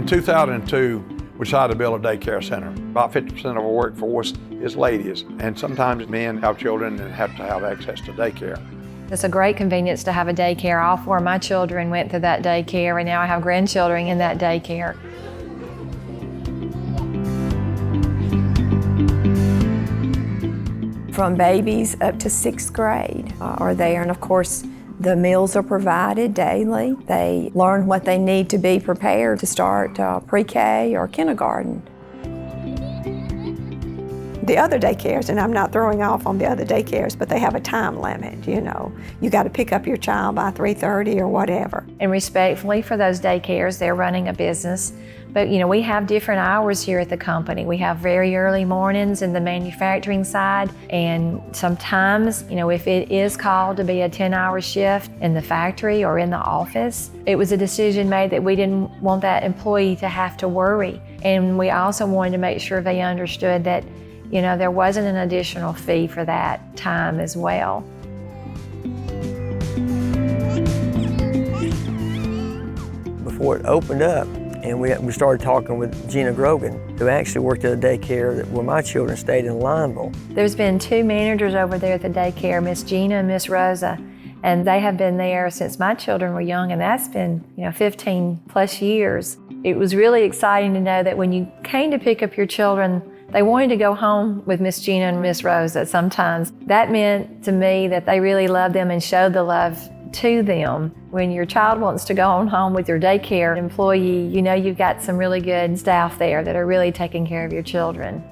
In 2002, we decided to build a daycare center. About 50% of our workforce is ladies, and sometimes men have children and have to have access to daycare. It's a great convenience to have a daycare. All 4 of my children went through that daycare, and now I have grandchildren in that daycare. From babies up to 6th grade are there, and of course the meals are provided daily. They learn what they need to be prepared to start pre-K or kindergarten. The other daycares, and I'm not throwing off on the other daycares, but they have a time limit, you know. You got to pick up your child by 3:30 or whatever. And respectfully for those daycares, they're running a business. But you know, we have different hours here at the company. We have very early mornings in the manufacturing side, and sometimes, you know, if it is called to be a 10-hour shift in the factory or in the office, it was a decision made that we didn't want that employee to have to worry. And we also wanted to make sure they understood that, you know, there wasn't an additional fee for that time as well. Before it opened up, and we started talking with Gina Grogan, who actually worked at a daycare where my children stayed in Lineville. There's been 2 managers over there at the daycare, Miss Gina and Miss Rosa, and they have been there since my children were young, and that's been, you know, 15 plus years. It was really exciting to know that when you came to pick up your children, they wanted to go home with Miss Gina and Miss Rosa sometimes. That meant to me that they really loved them and showed the love to them. When your child wants to go on home with your daycare employee, you know you've got some really good staff there that are really taking care of your children.